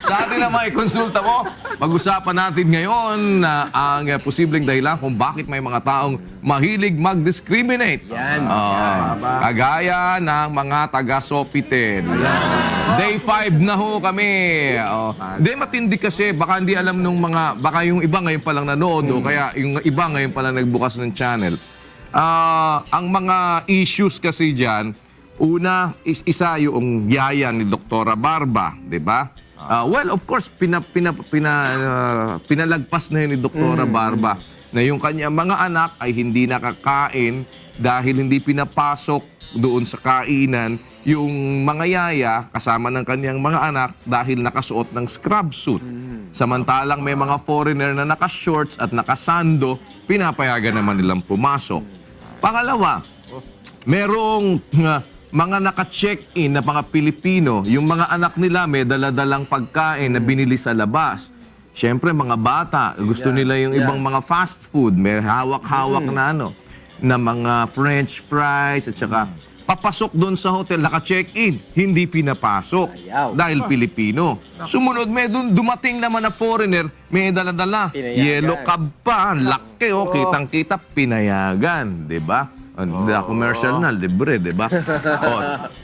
Sa atin na may konsulta mo, pag-usapan natin ngayon na ang posibleng dahilan kung bakit may mga taong mahilig mag-discriminate. Yan. Kagaya ng mga taga-Sofitel. Day 5 na ho kami. Hindi, matindi kasi. Baka hindi alam nung mga, baka yung iba ngayon palang nanood o kaya yung iba ngayon palang nagbukas ng channel. Ang mga issues kasi dyan, una, isa yung yaya ni Doktora Barba, di ba? Well, of course, pinalagpas na yun ni Doktora Barba na yung kanyang mga anak ay hindi nakakain dahil hindi pinapasok doon sa kainan yung mga yaya kasama ng kanyang mga anak dahil nakasuot ng scrub suit. Samantalang may mga foreigner na naka-shorts at nakasando, pinapayagan naman nilang pumasok. Pangalawa, merong mga naka-check-in na mga Pilipino, yung mga anak nila may daladalang pagkain na binili sa labas. Siyempre, mga bata, gusto nila yung ibang mga fast food, may hawak-hawak na na mga french fries at saka papasok doon sa hotel, naka-check-in, hindi pinapasok dahil Pilipino. Sumunod, may dumating naman na foreigner, may daladala, yellow cab pa, laki, kitang-kita, pinayagan, di ba? Commercial na, libre, di ba?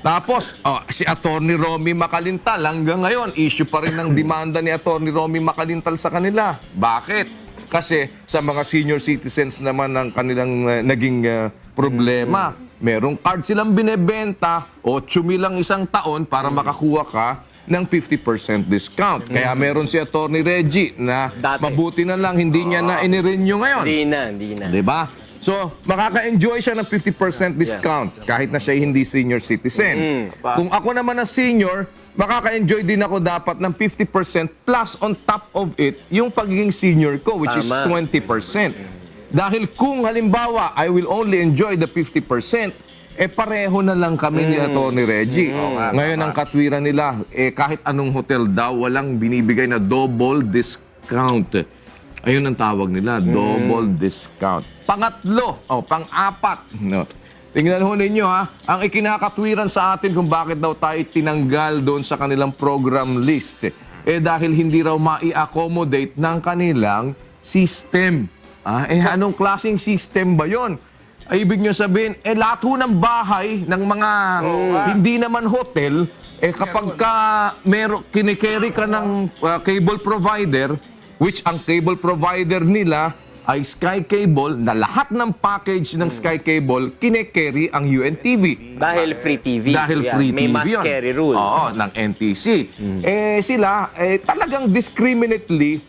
Tapos, si Attorney Romy Macalintal, hanggang ngayon, issue pa rin ng demanda ni Attorney Romy Macalintal sa kanila. Bakit? Kasi sa mga senior citizens naman ang kanilang naging problema. Merong card silang binebenta, 8,000 lang isang taon para makakuha ka ng 50% discount. Kaya meron si Attorney Reggie na mabuti na lang hindi niya na inirenew ngayon. Hindi na. Di ba? So, makaka-enjoy siya ng 50% discount kahit na siya hindi senior citizen. Kung ako naman na senior, makaka-enjoy din ako dapat ng 50% plus on top of it yung pagiging senior ko, which is 20%. Dahil kung halimbawa, I will only enjoy the 50%, pareho na lang kami ni Atty. Reggie. Ngayon ang katwiran nila, kahit anong hotel daw, walang binibigay na double discount. Ayun ang tawag nila, double discount. Pangatlo, pang-apat. Tingnan ho ninyo ang ikinakatwiran sa atin kung bakit daw tayo tinanggal doon sa kanilang program list. Dahil hindi raw mai-accommodate ng kanilang system. Anong klaseng system ba yon? Ibig nyo sabihin, lahat ho ng bahay ng mga hindi naman hotel, kapag kinikerry ka ng cable provider, which ang cable provider nila ay Sky Cable, na lahat ng package ng Sky Cable, kine-carry ang UNTV. Dahil free TV. Dahil free May TV must yun. carry rule. Oo, ng NTC. Sila, talagang discriminately,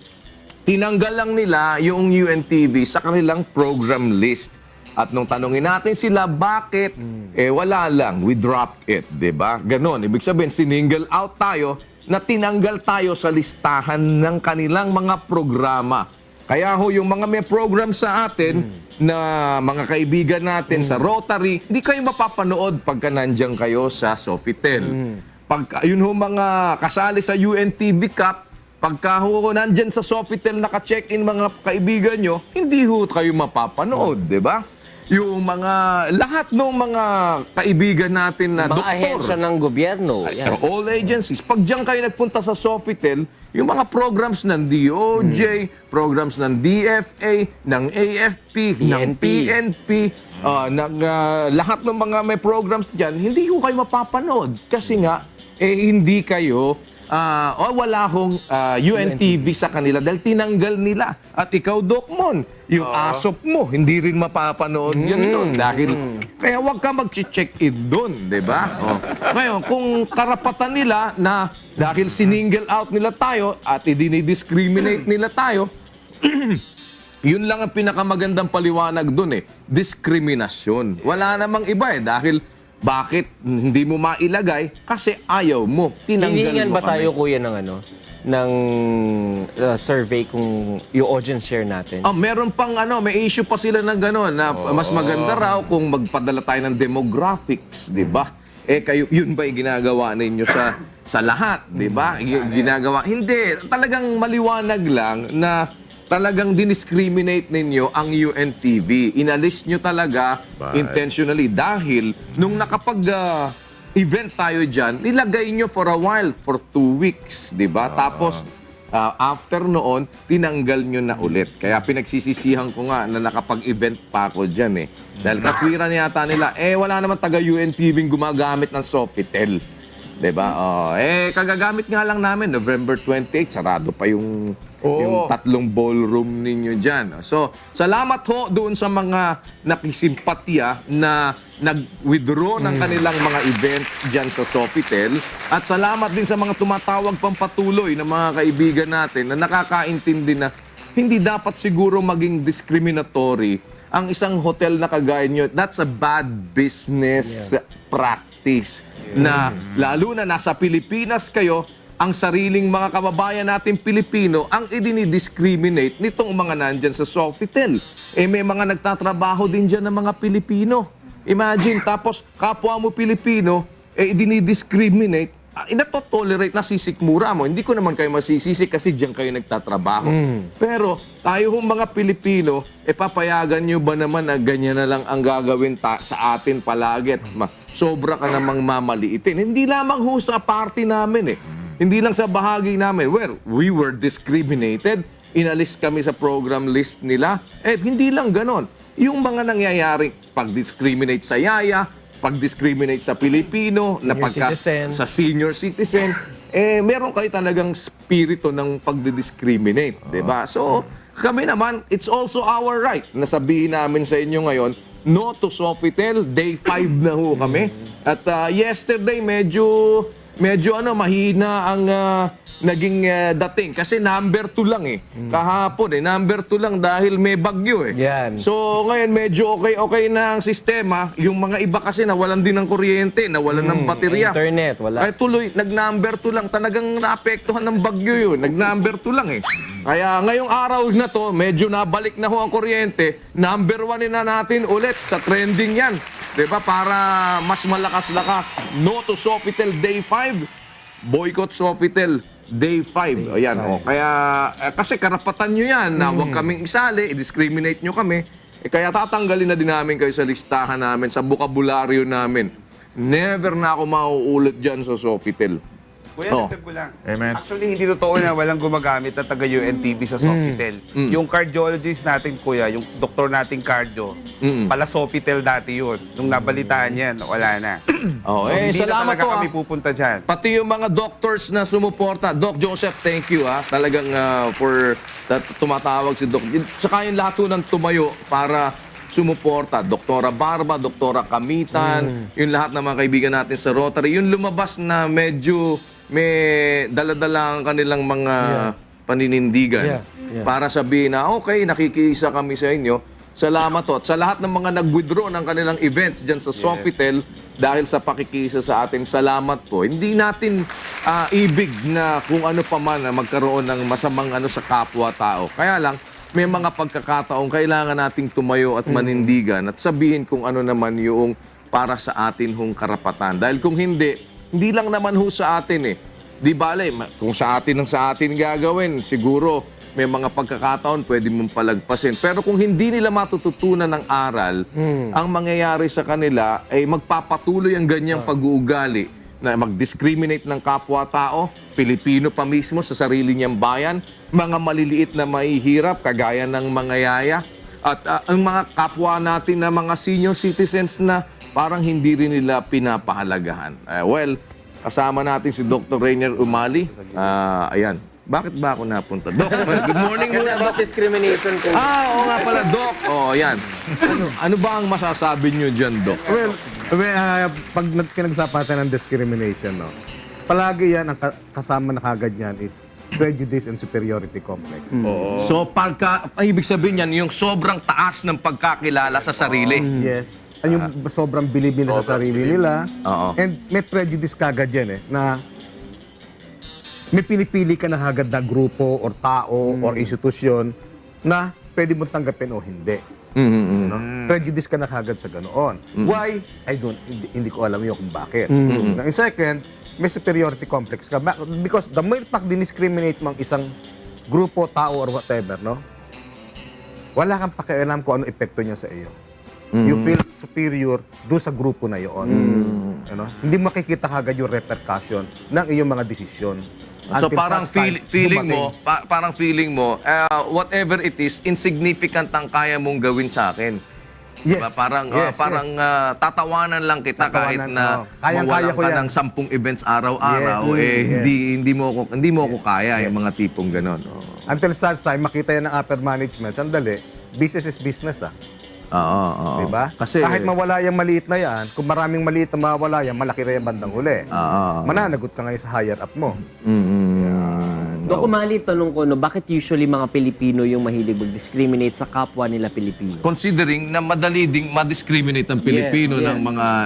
tinanggal lang nila yung UNTV sa kanilang program list. At nung tanungin natin sila, bakit? Wala lang. We dropped it, diba? Ganon. Ibig sabihin, sininggle out tayo na tinanggal tayo sa listahan ng kanilang mga programa. Kaya ho, yung mga may program sa atin na mga kaibigan natin sa Rotary, hindi kayo mapapanood pagka nandiyan kayo sa Sofitel. Yun ho, mga kasali sa UNTV Cup, pagka ho nandyan sa Sofitel naka-check-in mga kaibigan nyo, hindi ho kayo mapapanood, di ba? Yung mga, lahat ng mga kaibigan natin na Mga doktor. ahensya ng gobyerno. All agencies. Pag diyan kayo nagpunta sa Sofitel, yung mga programs ng DOJ, programs ng DFA, ng AFP, ng PNP, lahat ng mga may programs diyan, hindi ko kayo mapapanood. Kasi nga, hindi kayo, wala hong UNTV sa kanila dahil tinanggal nila. At ikaw, Doc Mon, yung ASOP mo, hindi rin mapapanood yan doon. Kaya huwag ka mag-check in doon, di ba? Ngayon, kung karapatan nila na dahil sininggle out nila tayo at i-discriminate nila tayo, yun lang ang pinakamagandang paliwanag doon diskriminasyon. Wala namang iba dahil bakit hindi mo mailagay? Kasi ayaw mo. Tinanggal Hinihingan mo ba tayo, kami. kuya, ng ng survey kung yung audience share natin? Meron pang may issue pa sila ng gano'n na mas maganda raw kung magpadala tayo ng demographics, di ba? Kayo, yun ba yung ginagawa ninyo sa lahat, di ba? Ginagawa. Hindi, talagang maliwanag lang na talagang diniscriminate ninyo ang UNTV. Inalis nyo talaga intentionally dahil nung event tayo dyan, nilagay nyo for a while, for 2 weeks, di ba? Tapos, after noon, tinanggal nyo na ulit. Kaya pinagsisisihan ko nga na nakapag-event pa ako dyan eh. Dahil katwiran yata nila, wala naman taga-UNTV gumagamit ng Sofitel. Diba? Kagagamit nga lang namin, November 28, sarado pa yung 3 ballroom ninyo dyan. So, salamat ho doon sa mga nakisimpatya na nag-withdraw ng kanilang mga events dyan sa Sofitel. At salamat din sa mga tumatawag pampatuloy na mga kaibigan natin na nakakaintindi na hindi dapat siguro maging discriminatory ang isang hotel na kagaya nyo. That's a bad business practice. Na lalo na nasa Pilipinas kayo, ang sariling mga kababayan natin Pilipino ang idinidiscriminate nitong mga nandyan sa Sofitel. May mga nagtatrabaho din dyan ng mga Pilipino. Imagine, tapos kapwa mo Pilipino, idinidiscriminate, inatotolerate, nasisikmura mo. Hindi ko naman kayo masisisi kasi dyan kayo nagtatrabaho. Pero tayo hong mga Pilipino, papayagan nyo ba naman na ganyan na lang ang gagawin sa atin palagi at sobra ka namang mamaliitin. Hindi lamang ho sa party namin Hindi lang sa bahagi namin where we were discriminated, inalis kami sa program list nila. Hindi lang ganon. Yung mga nangyayaring pag-discriminate sa yaya, pag-discriminate sa Pilipino, Citizen. sa senior citizen, meron kayo talagang spirito ng pagdi-discriminate, 'di ba? So, kami naman, it's also our right na sabihin namin sa inyo ngayon, no to Sofitel, day 5 na ho kami. At yesterday medyo mahina ang naging dating kasi number 2 lang Kahapon number 2 lang dahil may bagyo Yan. So ngayon medyo okay na ang sistema. Yung mga iba kasi nawalan din ng kuryente, nawalan ng baterya. Internet, wala. Ay tuloy, nag-number 2 lang. Talagang naapektuhan ng bagyo yun. Nag-number 2 lang Kaya ngayong araw na to, medyo nabalik na ho ang kuryente. Number 1 na natin ulit sa trending yan. Diba? Para mas malakas-lakas. No to Sofitel Day 5. Boycott Sofitel Day 5. Ayan. Kaya, kasi karapatan nyo yan na huwag kaming isali, i-discriminate nyo kami. Kaya tatanggalin na din namin kayo sa listahan namin, sa bukabularyo namin. Never na ako mauulit dyan sa Sofitel. Kuya, dagdag ko lang. Amen. Actually, hindi totoo na walang gumagamit na taga-UNTV sa Sofitel. Yung cardiologist natin, kuya, yung doktor nating cardio, pala Sofitel dati yun. Nung nabalitaan yan, wala na. Hindi salamat na talaga po, kami pupunta dyan. Pati yung mga doctors na sumuporta. Doc Joseph, thank you talagang for tumatawag si Doc. Saka yung lahat ng tumayo para sumuporta. Doktora Barba, Doktora Kamitan, yung lahat ng mga kaibigan natin sa Rotary. Yung lumabas na medyo may daladala ang kanilang mga paninindigan para sabihin na okay, nakikisa kami sa inyo. Salamat to. At sa lahat ng mga nag-withdraw ng kanilang events dyan sa Sofitel dahil sa pakikisa sa atin, salamat po. Hindi natin ibig na kung ano pa man na magkaroon ng masamang sa kapwa-tao. Kaya lang, may mga pagkakataong kailangan nating tumayo at manindigan at sabihin kung ano naman yung para sa atin hong karapatan. Dahil kung hindi lang naman ho sa atin Di bale, kung sa atin gagawin, siguro may mga pagkakataon pwede mong palagpasin. Pero kung hindi nila matututunan ng aral, ang mangyayari sa kanila ay magpapatuloy ang ganyang pag-uugali na mag-discriminate ng kapwa-tao, Pilipino pa mismo sa sarili niyang bayan, mga maliliit na mahihirap, kagaya ng mga yaya, at ang mga kapwa natin na mga senior citizens na parang hindi rin nila pinapahalagahan. Kasama natin si Dr. Rainier Umali. Ayan. Bakit ba ako napunta? Doc, good morning muna, Doc. About discrimination po. Oo nga pala, Doc. Ayan. Ano ba ang masasabi nyo dyan, Doc? Pag pinagsapatan ng discrimination, palagi yan, ang kasama na kagad yan is prejudice and superiority complex. So, ibig sabihin yan, yung sobrang taas ng pagkakilala sa sarili. Yes. Yung sobrang bilib nila sa sarili nila. Oo. And may prejudice kagad yan na may pinipili ka na agad na grupo or tao or institusyon na pwede mong tanggapin o hindi. No? Prejudice ka na agad sa ganoon. Why? Hindi ko alam yun kung bakit. Now, in second, may superiority complex ka. Because the mere fact discriminate mo ang isang grupo, tao, or whatever, no? Wala kang pakialam kung ano epekto niya sa iyo. You feel superior doon sa grupo na yon. Ano? Hindi makikita kagad yung repercussion ng iyong mga desisyon. So Until parang such time, feeling dumating. mo, parang feeling mo, whatever it is, insignificant ang kaya mong gawin sa akin. Yes. Diba? Parang Yes, parang tatawanan lang kita kahit Tatawanan, na oo. Kayang-kaya mawalan ko ka yan. ng 10 events araw-araw, Yes. hindi mo ko kaya yung Yes. mga tipong ganon. Oo. Until such time, makita yan ng upper management, sandali, business is business Oo. Diba? Kasi Kahit mawala yung maliit na yan, kung maraming maliit na mawala yan, malaki rin yung bandang huli. Mananagot ka ngayon sa higher up mo. Dok, Umali, tanong ko, no, bakit usually mga Pilipino yung mahilig mag-discriminate sa kapwa nila Pilipino? considering na madali ding ma-discriminate ang Pilipino Yes,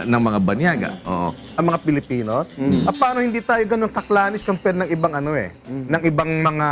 ng mga banyaga. Oo. Ang mga Pilipinos, paano hindi tayo ganun kaklanis compare ng ibang ng ibang mga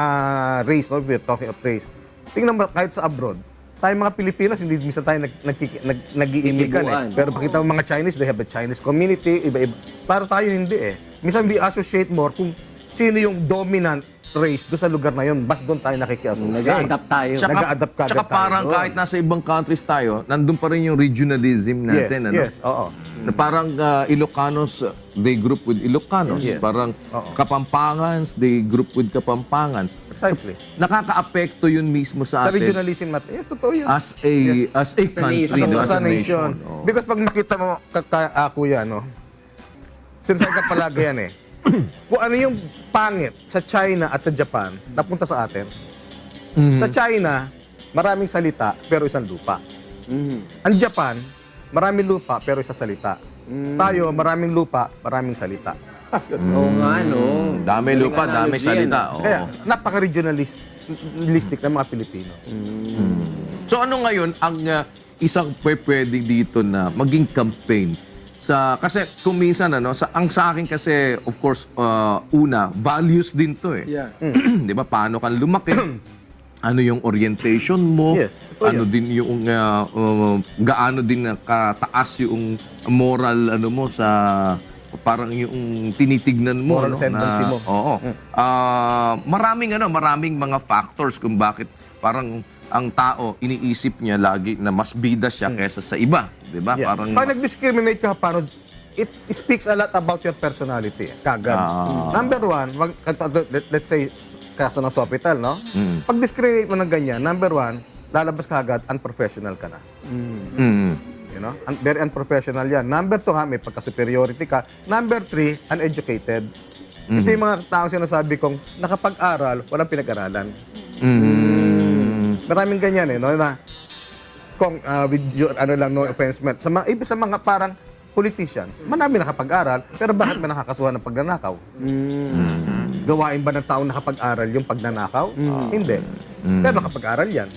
race, no? We're talking of race. Tingnan mo, kahit sa abroad, tayo mga Pilipinos, hindi minsan tayo nag-iimikan Kikibuan. Pero pakita mo mga Chinese, they have a Chinese community, iba-iba. Para tayo hindi Minsan we associate more kung sino yung dominant race doon sa lugar na yun, bas doon tayo nakikiassociate. Nag-adapt tayo. Nag-a-adapt ka Tsaka agad tayo parang doon. kahit nasa ibang countries tayo, nandun pa rin yung regionalism natin. ano? Yes, oo. Na parang Ilocanos, they group with Ilocanos. Yes. Parang Oo. Kapampangans, they group with Kapampangans. Precisely. Nakaka-apekto yun mismo sa Sa atin regionalism natin, totoo yun. as a country, nation. no? As a nation. Oo. Because pag nakita mo, kuya, no? Sinasabi ka palagi yan Kung ano yung pangit sa China at sa Japan, napunta sa atin. Sa China, maraming salita, pero isang lupa. Ang Japan, maraming lupa, pero isang salita. Tayo, maraming lupa, maraming salita. Oo nga, no? Dami lupa, dami salita. Oo. Kaya, napaka-regionalistic ng mga Pilipino. So ano ngayon ang isang pwede dito na maging campaign kasi kung minsan ang sa akin kasi of course una values din to Yeah. 'Di ba? Paano ka lumaki? Ano yung orientation mo? Yes, totoo Ano din yung gaano din kataas yung moral mo sa parang yung tinitignan mo Moral ascendancy mo. Oo. Maraming mga factors kung bakit parang ang tao iniisip niya lagi na mas bida siya kaysa sa iba, 'di ba? Yeah. Parang Pag nag-discriminate ka, paano, it speaks a lot about your personality. Kagad. Number one, let's say, kaso ng hospital, no? Pag discriminate mo ng ganyan, number one, lalabas ka agad, unprofessional ka na. You know? Very unprofessional yan. Number two, may pagka-superiority ka. Number three, uneducated. Ito yung mga taong sinasabi kong nakapag-aral, walang pinag-aralan. Maraming ganyan no? Na, kung with your, no offense meant, sa mga parang politicians, marami nakapag-aral, pero bakit ba nakakasuhan ng pagnanakaw? Gawain ba ng taong nakapag-aral yung pagnanakaw? Hindi. Pero nakapag-aral yan.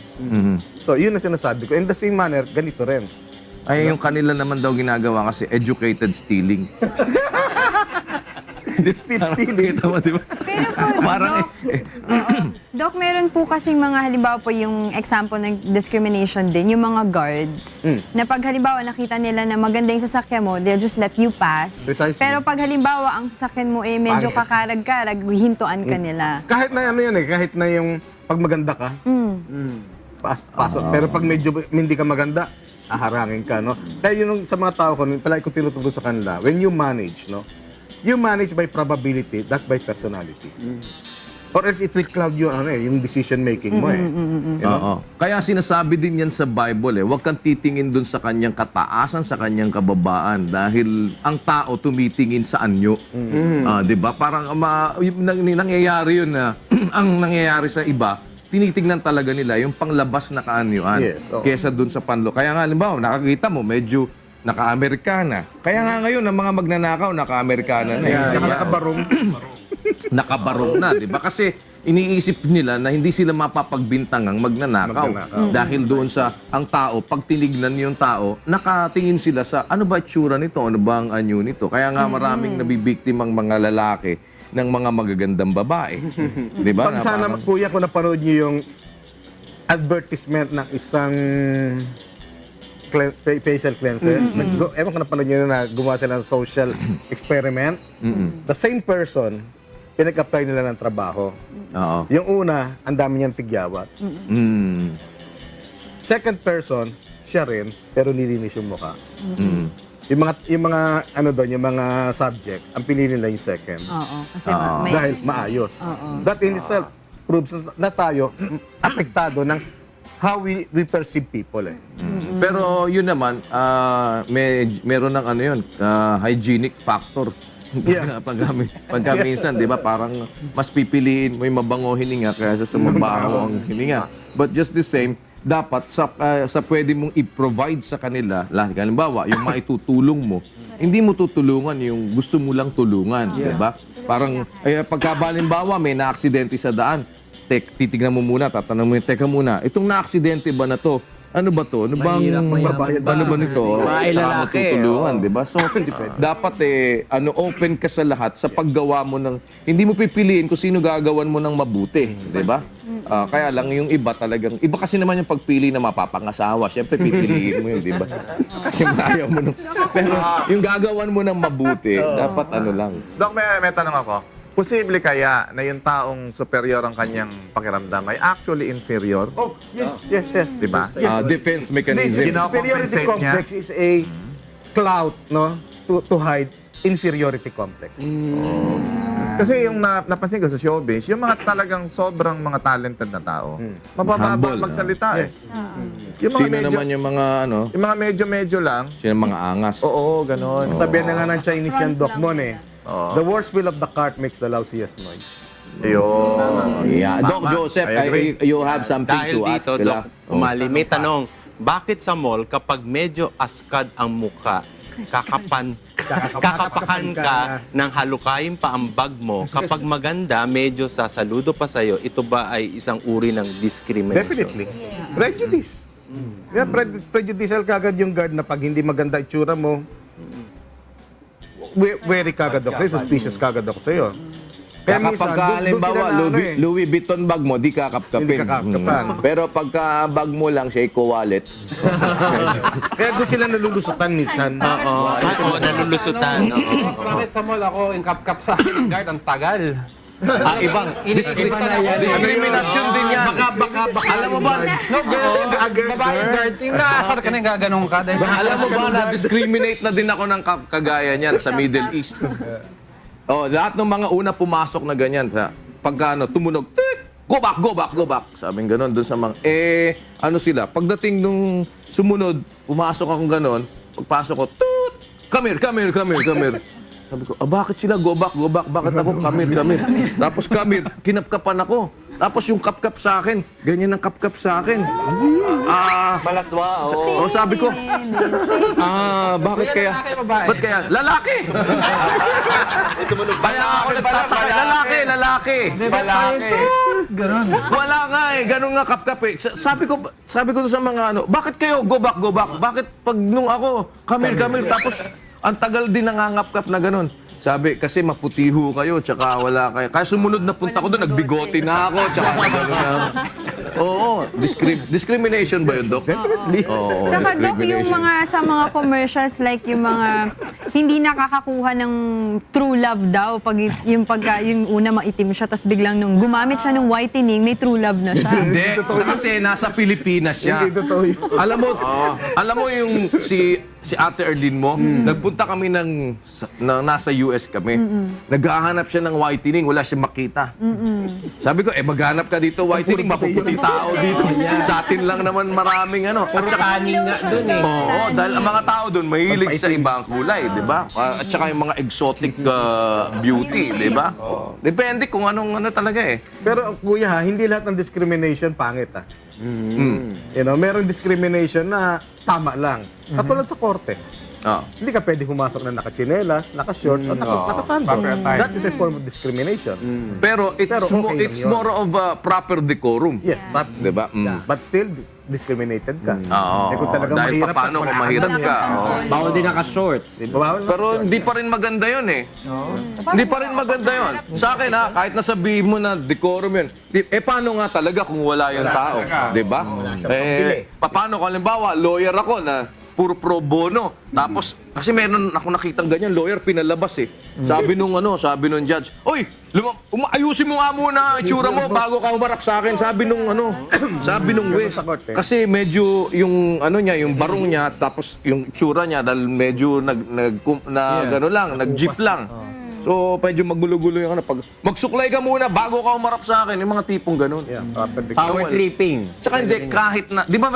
So, yun ang sinasabi ko. In the same manner, ganito rin. ay yung kanila naman daw ginagawa kasi educated stealing. Still stealing. Kita mo, 'di ba? Pero po, Parang Doc, meron po kasing mga halimbawa po yung example ng discrimination din, yung mga guards, na pag halimbawa nakita nila na maganda yung sasakyan mo, they'll just let you pass. Precisely. Pero pag halimbawa ang sasakyan mo medyo Pangit. kakarag-karag, hintuan ka nila. Kahit na ano yan kahit na yung pag maganda ka, pasok. Pero pag medyo hindi ka maganda, aharangin ka, no? Kaya yun sa mga tao ko, palagi ko tinuturo sa kanila, when you manage, no? You manage by probability, not by personality. Or else it will cloud your yung decision making mo You know? Oo. Kaya sinasabi din yan sa Bible huwag kang titingin dun sa kanyang kataasan, sa kanyang kababaan dahil ang tao tumitingin sa anyo. 'Di ba? Parang nangyayari yun na ang nangyayari sa iba, tinitingnan talaga nila yung panglabas na kaanyuan Yes, oo. kesa dun sa panlo. Kaya nga halimbawa, nakakita mo medyo naka-Amerikana. Kaya nga ngayon ang mga magnanakaw naka-Amerikana na. Tsaka Diba? nakabarong. Nakabarong na, 'di ba? Kasi iniisip nila na hindi sila mapapagbintangang magnanakaw. Dahil doon sa ang tao, pag tinignan yung tao, nakatingin sila sa ano ba itsura nito, ano ba ang anyo nito. Kaya nga maraming nabibiktimang mga lalaki ng mga magagandang babae. 'Di ba? Pag sana, kuya, kung napanood niyo yung advertisement ng isang facial cleanser. Ewan ko napanood nyo na gumawa sila ng social experiment. The same person, pinag-apply nila ng trabaho. Oo. Yung una, ang dami niyang tigyawat. Second person, siya rin, pero nilinis yung mukha. Yung mga ano doon, yung mga subjects, ang pinili nila yung second. Oo, kasi may... Dahil maayos. That in itself proves na tayo apektado ng how we perceive people eh. Pero yun naman, meron ng ano yun, hygienic factor. Yeah. Pagka minsan, di ba, parang mas pipiliin mo yung mabango hininga kaysa sa mabaho ang hininga. But just the same, dapat sa pwede mong i-provide sa kanila, halimbawa, yung maitutulong mo, hindi mo tutulungan yung gusto mo lang tulungan, di ba? Parang, pagka halimbawa, may na-aksidente sa daan, titignan mo muna, tatanong mo yung, teka muna, itong na-aksidente ba na to? Ano ba to? Ano bang Mahirap ano ba nito? Babae, Saka mo lalaki, tutulungan, di ba? So, dapat open ka sa lahat sa paggawa mo ng, hindi mo pipiliin kung sino gagawan mo ng mabuti, di ba? Kaya lang yung iba talagang, iba kasi naman yung pagpili na mapapangasawa. Siyempre, pipiliin mo yun, di ba? Yung ayaw mo ng, pero yung gagawan mo ng mabuti, dapat ano lang. Doc, may tanong ako. Posible kaya na yung taong superior ang kanyang pakiramdam ay actually inferior? Oh, yes. Diba? Defense This mechanism. superiority Kinocompensate complex is a clout, no? To hide inferiority complex. Kasi yung napansin ko sa showbiz, yung mga talagang sobrang mga talented na tao, mabababa Humble, magsalita eh. Yung mga Sino medyo, naman yung mga ano, yung mga medyo-medyo lang, sino yung mga angas? oo, ganon. Sabihan na nga ng Chinese yan, Doc Front Mon lang eh. The worst wheel of the cart makes the lousiest noise. Ayun. Yeah. Doc Tama. Joseph, I agree. you have something Dahil to ask. dito, Kila? Doc Umali, may tanong, bakit sa mall, kapag medyo askad ang muka, kakapakan ka ng halukayin pa ang bag mo, kapag maganda, medyo sasaludo pa sa'yo, ito ba ay isang uri ng discrimination? Definitely. Prejudice. Yeah, prejudicial kagad yung guard na pag hindi maganda itsura mo, wary kagad ako sa'yo, suspicious kagad ako sa'yo. Kaya kapag halimbawa, Louis Vuitton bag mo, di kakapkapin. Hindi kakapkapan. Pero pagka bag mo lang, siya wallet. Kaya doon sila nalulusutan minsan. Oo, nalulusutan. Oo. Bakit sa mall ako, yung kap-kap sa akin, yung guard, ang tagal. Ibang discrimination din yan. Baka. Alam mo ba? No, babae guard, yung naasar ka na yung gaganong ka. Dahil Alam mo ba na discriminate na din ako ng kagaya niyan sa Middle East. Oh, lahat ng mga una pumasok na ganyan sa pagka tumunog, go back. Sabing gano'n doon sa mga ano sila, pagdating nung sumunod, pumasok akong gano'n, pagpasok ko, toot, come here. Sabi ko, bakit sila go back? Bakit ako come here? Tapos come here, kinapkapan ako. Tapos yung kapkap sa akin, ganyan ang kapkap sa akin. Malaswa, Sabi ko, bakit kaya? lalaki, babae? Ba't kaya? Lalaki! Kaya ako nagtataka, lalaki! Ganon. Wala nga ganun nga kapkap eh. Sabi ko doon sa mga ano, bakit kayo go back? Bakit pag nung ako, come here, tapos ang tagal din nangangapkap na ganun. Sabi, kasi maputiho kayo, tsaka wala kayo. Kaya sumunod na punta ko doon, nagbigote na ako, tsaka nagano na ako. Oo, discrimination ba yun, Doc? Definitely. Oo, Tsaka Doc, yung mga sa mga commercials, like yung mga hindi nakakakuha ng true love daw, pag yung una maitim siya, tapos biglang nung gumamit siya ng whitening, may true love na siya. Hindi, kasi nasa Pilipinas siya. Hindi totoo yun. Alam mo yung si Ate Erlyn mo, nagpunta kami nasa US kami. Naghahanap siya ng whitening, wala siyang makita. Sabi ko, maghanap ka dito whitening, mapuputi tao dito. Sa atin lang naman maraming ano. At saka, kanin nga dun eh. oo, dahil ang mga tao doon mahilig sa ibang kulay, di ba? At saka yung mga exotic beauty, di ba? Depende kung anong ano talaga eh. Pero kuya ha, hindi lahat ng discrimination pangit ha. You know, merong discrimination na tama lang. Katulad sa korte. Hindi ka pwede humasok na nakachinelas, naka-shorts, o nakasando. That is a form of discrimination. Pero Pero okay it's lang yun. more of a proper decorum. Yes, but, Di ba? but still discriminated ka. Oo. Eh, kung talagang Dahil mahirap paano ka, kung wala mahirap ka? Oo. Bawal din naka-shorts. Bawal na. Pero hindi pa rin maganda yun eh. Hindi pa rin maganda yun. Sa akin ha, kahit nasabihin mo na decorum yun, paano nga talaga kung wala yung tao? Di ba? Paano kung halimbawa, lawyer ako na puro pro bono. Tapos, kasi meron ako nakitang ganyan, lawyer, pinalabas eh. Sabi nung judge, "Oy, ayusin mo nga muna ang itsura mo bago ka umarap sa akin." Sabi nung sabi nung Wes. Kasi medyo yung yung barong niya, tapos yung itsura niya, dahil medyo nag-jeep lang. So, medyo magulo-gulo yung pag magsuklay ka muna bago ka umarap sa akin, yung mga tipong ganun. Power tripping. Tsaka hindi, kahit na, di ba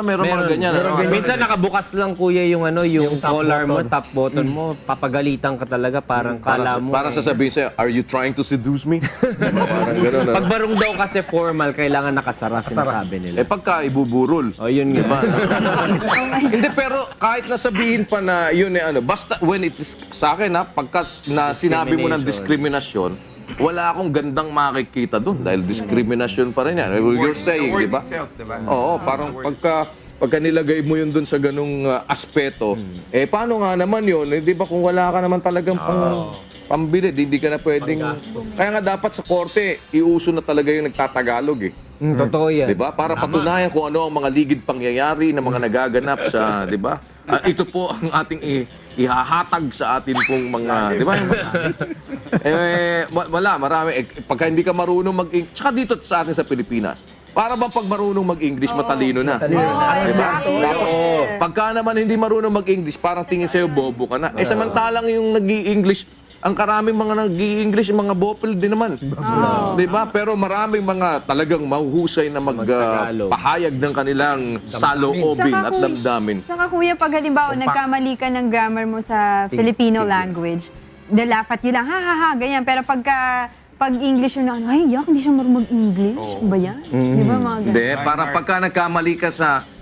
meron mga ganyan? Minsan nakabukas lang kuya yung yung top collar mo, button. top button mo, papagalitan ka talaga, parang kala mo. Parang sasabihin sa'yo, "Are you trying to seduce me?" Parang ganun. Pag barong daw kasi formal, kailangan nakasara, sinasabi nila. Pagka ibuburol. O yun nga. Hindi, pero kahit nasabihin pa na yun basta when it is sa akin pagka na sinabi mo ng diskriminasyon, wala akong gandang makikita doon dahil diskriminasyon pa rin yan. You're saying, The word di ba? itself, di ba? Oo, parang pagka nilagay mo yun doon sa ganung aspeto, paano nga naman yun? Di ba kung wala ka naman talagang pambili, hindi ka na pwedeng... Kaya nga dapat sa korte, iuso na talaga yung nagtatagalog eh. Totoo yan. Di ba? Para patunayan kung ano ang mga ligid pangyayari na mga nagaganap sa, di ba? Ito po ang ating ihahatag sa atin pong mga, di ba? Marami. Pagka hindi ka marunong mag-English, tsaka dito sa atin sa Pilipinas, para bang pag marunong mag-English, matalino na. Diba? Tapos, pagka naman hindi marunong mag-English, parang tingin sa'yo, bobo ka na. Samantalang yung nag-i-English, ang karaming mga nag-i-English, mga bopil din naman. Di ba? Pero maraming mga talagang mahuhusay na magpahayag ng kanilang saloobin at damdamin. Tsaka kuya, pag halimbawa nagkamali ka ng grammar mo sa Filipino language, they laugh at you lang, ha ha ha, ganyan. Pero pag English yun lang, ay yak, hindi siya marunong mag-English. Ba yan? Di ba mga ganyan? Hindi, parang pagka nagkamali ka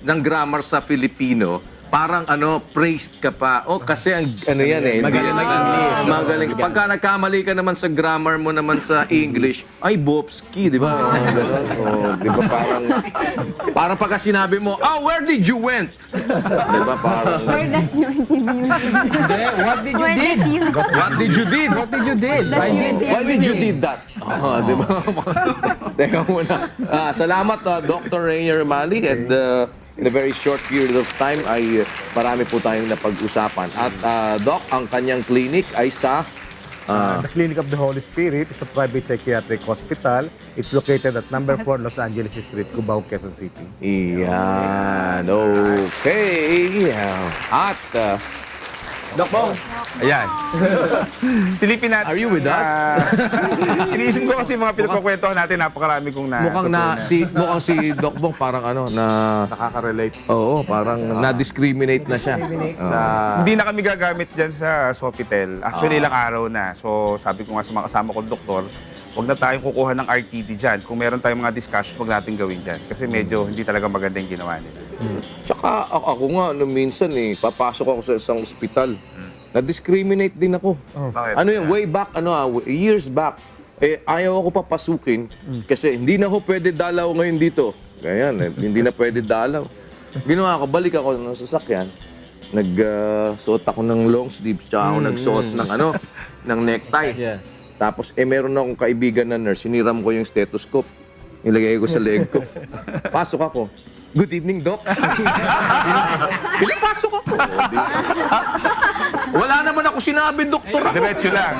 ng grammar sa Filipino, parang praised ka pa. Kasi ang magaling mag-English. Magaling. Pagka nagkamali ka naman sa grammar mo naman sa English, ay Bobski, di ba? Di ba parang pagka sinabi mo, where did you went? Di ba parang... Where does your interview? What did you Where did? does you... What did you did? What did you did? Why did you did that? Di ba? Teka muna. Salamat, Dr. Rainier Mali. And in a very short period of time ay marami po tayong napag-usapan. At Doc, ang kanyang clinic ay sa... The Clinic of the Holy Spirit is a private psychiatric hospital. It's located at number 4 Los Angeles Street, Cubao, Quezon City. Iyan. Okay. At... Doc Bong, Ayan. Silipin natin. Are you with us? Iniisip ko kasi mga pinagkukwentuhan natin, napakarami kong mukhang si Doc Bong parang nakaka-relate. Oo, parang na-discriminate na siya. Hindi na kami gagamit dyan sa Sofitel. Actually, ilang araw na. So, sabi ko nga sa mga kasama kong doktor, huwag na tayong kukuha ng RTD dyan. Kung meron tayong mga discussions, huwag natin gawin dyan. Kasi medyo hindi talaga maganda yung ginawa nila. Tsaka ako nga, minsan papasok ako sa isang ospital. Na-discriminate din ako. Bakit? Ano yun, way back, years back, ayaw ako papasukin kasi hindi na ako pwede dalaw ngayon dito. Ganyan, hindi na pwede dalaw. Ginawa ko, balik ako ng sasakyan, nagsuot ako ng long sleeves, tsaka ako nagsuot ng necktie. Tapos, meron akong kaibigan na nurse, siniram ko yung stethoscope. Nilagay ko sa leg ko. Pasok ako. Good evening, Doc. Pinapasok ako. Wala naman ako sinabi, doktor ako. Diretso lang.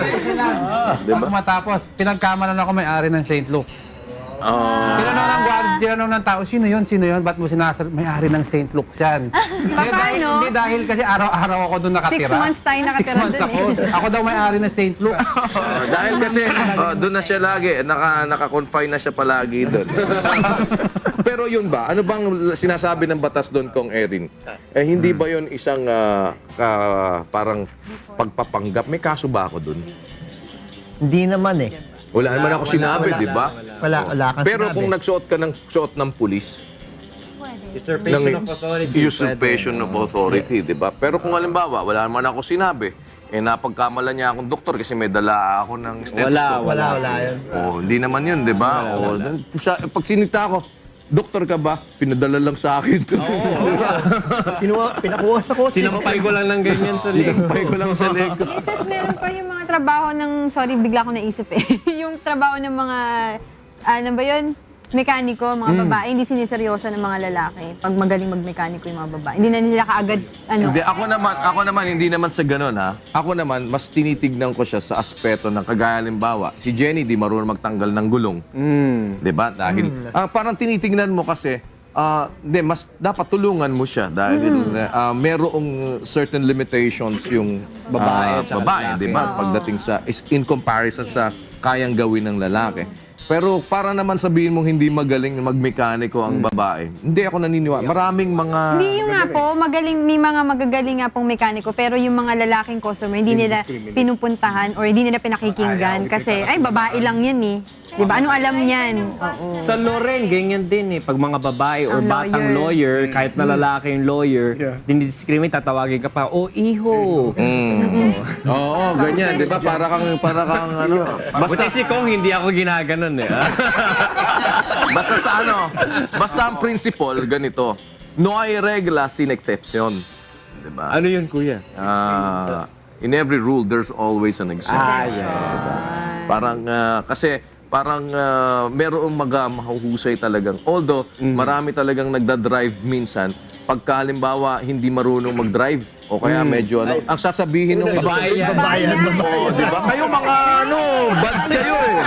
Diba? Matapos, pinagkamalan ako may-ari ng St. Luke's. Tinanong ng tao, sino yun? Ba't mo sinasabi, may-ari ng St. Luke's yan? Paano? Hindi dahil kasi araw-araw ako doon nakatira. 6 months tayo nakatira 6 months dun ako. Ako daw may-ari ng St. Luke's. Dahil kasi doon na siya lagi, naka-confine na siya palagi doon. Pero yun ba? Ano bang sinasabi ng batas doon, Kong Erin? Hindi ba yun isang parang pagpapanggap? May kaso ba ako doon? Hindi naman eh. Wala naman ako sinabi, di ba? Wala kang Pero sinabi. kung nagsuot ka ng suot ng pulis, usurpation of authority. usurpation of authority, di ba? Pero kung halimbawa, wala naman ako sinabi, napagkamala niya akong doktor kasi may dala ako ng stethoscope. Wala yun. Hindi naman yun, di ba? Pag sinita ako, doktor ka ba? Pinadala lang sa akin. Pinakuha sa kotse. Sinampay ko lang ng ganyan sa leg. Sinampay ko lang sa leg ko. Tapos meron pa yung mga trabaho ng, sorry, bigla ko naisip yung trabaho ng mga, ano ba yun? mekaniko, mga babae, hindi siniseryoso ng mga lalaki. Pag magaling magmekaniko yung mga babae. Hindi na nila kaagad, Hindi, ako naman, hindi naman sa ganun, ha. Ako naman, mas tinitignan ko siya sa aspeto ng kagaya halimbawa. Si Jenny, di marunong magtanggal ng gulong. Di ba? Dahil, parang tinitignan mo kasi, mas dapat tulungan mo siya dahil merong certain limitations yung Babae at saka babae, lalaki. di ba? Pagdating sa, in comparison sa kayang gawin ng lalaki. Pero para naman sabihin mong hindi magaling magmekaniko ang babae, hindi ako naniniwala. Maraming mga... Hindi yung nga po, may mga magagaling nga pong mekaniko, pero yung mga lalaking customer, hindi nila pinupuntahan or hindi nila pinakikinggan kasi, ay, babae lang yan eh. Diba? Anong alam niyan? Oo. Sa law rin, ganyan din eh. Pag mga babae or Ang batang lawyer, kahit na lalaki yung lawyer, dinidiscriminate, tatawagin ka pa, oh, iho. Oo, ganyan, di ba? Para kang ano... Basta si Kong, hindi ako ginaganon eh. Basta sa basta ang principle, ganito. No hay regla sin exception. Diba? Ano yun, kuya? In every rule, there's always an exception. Parang, kasi, merong mahuhusay talagang. Although, marami talagang nagda-drive minsan, pagka halimbawa hindi marunong mag-drive, o kaya medyo ang sasabihin ng iba, Babayan. oh, di ba? Kayo mga bad kayo eh.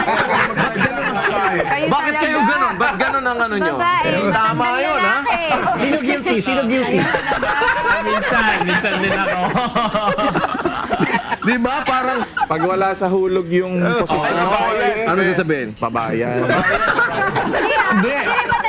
Bakit kayo ganun? Ba't ganun ang ano nyo? Babae. Tama yun, ha? Sino guilty? Sino guilty? minsan din ako. Di ba? Parang, Pag wala sa hulog yung posisyon ano sasabihin? pabayan. Hindi.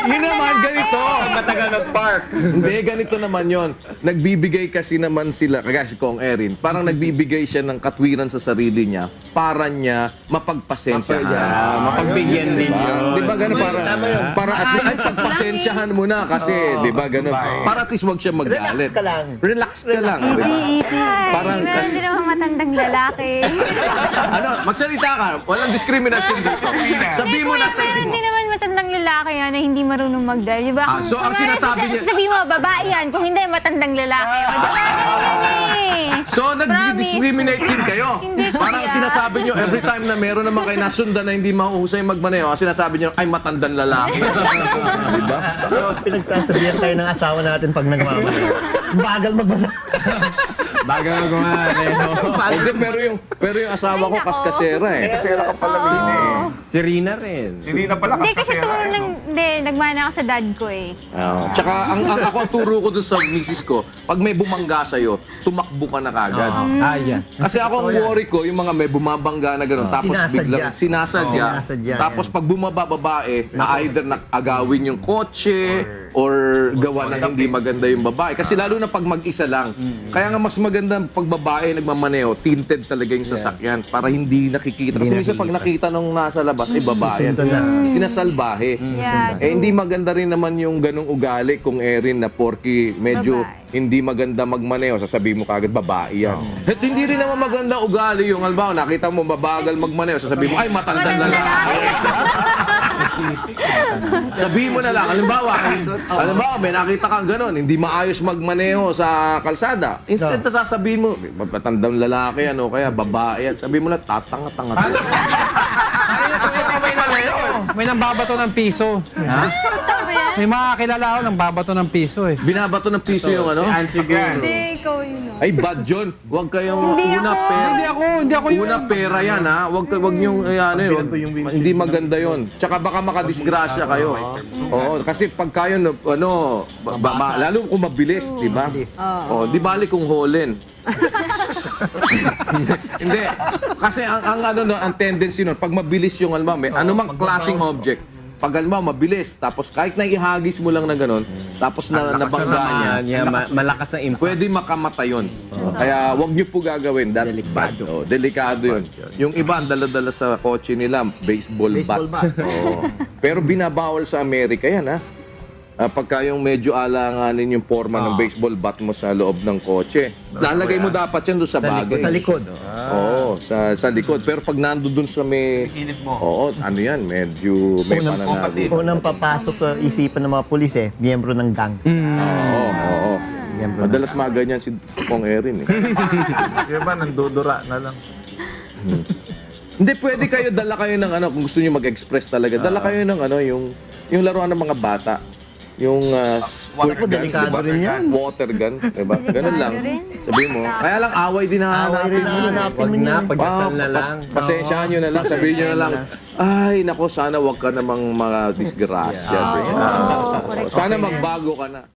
Yun naman, ganito. Matagal mag-park. Hindi, ganito naman yon. Nagbibigay kasi naman sila, kagaya si Kong Erin, parang nagbibigay siya ng katwiran sa sarili niya para niya mapagpasensyahan. Mapagbigyan din yun. Di ba ganun? Para at least pagpasensyahan mo na kasi, di ba ganun? Para at least wag siya magalit. Relax ka lang. Relax ka lang. di ba? Parang, Meron din naman matandang lalaki. magsalita ka. Walang discrimination dito. Sabihin mo na sa Meron din naman matandang lalaki yan na hindi marunong mag-drive. Diba? so ang sinasabi niya... Sabi mo, babae yan. Kung hindi, matandang lalaki. O, diba? Ganyan eh. So, nag-discriminate din kayo. Hindi ko Parang kaya. sinasabi nyo, every time na meron naman kayo nasundan na hindi mahuhusay magmaneho, ang sinasabi nyo, ay matandang lalaki. Diba? Pero pinagsasabihan tayo ng asawa natin pag nagmamali. Bagal magbasa. Bagal ako nga. Hindi, pero yung asawa ko kaskasera eh. Kasera ka pala din eh. Si Rina rin. Hindi na pala Hindi, kasi kasera. turo ng... Hindi, nagmana ako sa dad ko eh. Tsaka ako ang turo ko dun sa misis ko, pag may bumangga sa'yo, tumakbo ka na kagad. Yan. Kasi ako ang worry ko, yung mga may bumabangga na gano'n, tapos biglang sinasadya. Sinasadya, Tapos pag bumaba babae, na either agawin yung kotse or gawa ng hindi maganda yung babae. Kasi lalo na pag mag-isa lang. Kaya nga mas maganda pag babae nagmamaneo, tinted talaga yung sasakyan para hindi nakikita. Kasi minsan pag nakita nung nasa labas, ay babae. Sinasalbahe. Yeah, Hindi maganda rin naman yung ganong ugali kung Erin na porky medyo Babae. hindi maganda magmaneho, sasabihin mo kagad babae yan. At hindi rin naman maganda ugali yung halimbawa, nakita mo mabagal magmaneho, sasabihin mo, ay matandang lalaki. Sabihin mo na lang, halimbawa, may nakita kang ganon, hindi maayos magmaneho sa kalsada. Instead na sasabihin mo, matandang lalaki, ano kaya, babae yan. Sabihin mo na, tatanga-tanga. May nambabato ng piso. Ha? May mga kilala ako nang babato ng piso eh. Binabato ng piso yung ano? Hindi, ikaw yun. Ay, bad yun. Huwag kayong pera. Hindi ako yun. Una pera yan, ha? Huwag niyong, hindi maganda yon. Tsaka baka makadisgrasya kayo. Oo, kasi pag kayo, lalo kung mabilis, di ba? Oo, di bali kung holin. Hindi. Kasi ang tendency nun, pag mabilis yung anumang klaseng object, pag mabilis, tapos kahit na ihagis mo lang na gano'n, tapos nabangga niya, Malakas na impact. pwede makamatay yun. Kaya wag niyo po gagawin. That's bad. Oh, delikado yun. Yung iba, ang dala-dala sa kotse nila, baseball bat. Oo. Pero binabawal sa Amerika yan, ha? Pagka yung medyo alanganin yung forma ng baseball bat mo sa loob ng kotse. Lalagay mo dapat yan doon sa bagay. Sa likod. Oo, sa likod. Pero pag nando doon sa may... Init mo. Oo, ano yan, medyo may pananabi. Unang papasok sa isipan ng mga pulis miyembro ng gang. Oo. Miyembro ng Madalas maganyan si Kong Erin eh. Yung ba, nandudura na lang. Hindi, pwede kayo, dala kayo ng kung gusto niyo mag-express talaga, dala kayo ng yung Yung laruan ng mga bata. Yung squirt Ako, gun, delikado diba? rin yan. Water gun, diba? Ganun lang. Sabihin mo. Kaya lang, away din Away rin hahanapin Wag mo na, niyan. pagdasal na lang. Pasensyahan nyo na lang, sabihin nyo na lang, ay, nako, sana wag ka namang mga disgrasya. Oo, correct. Sana magbago ka na.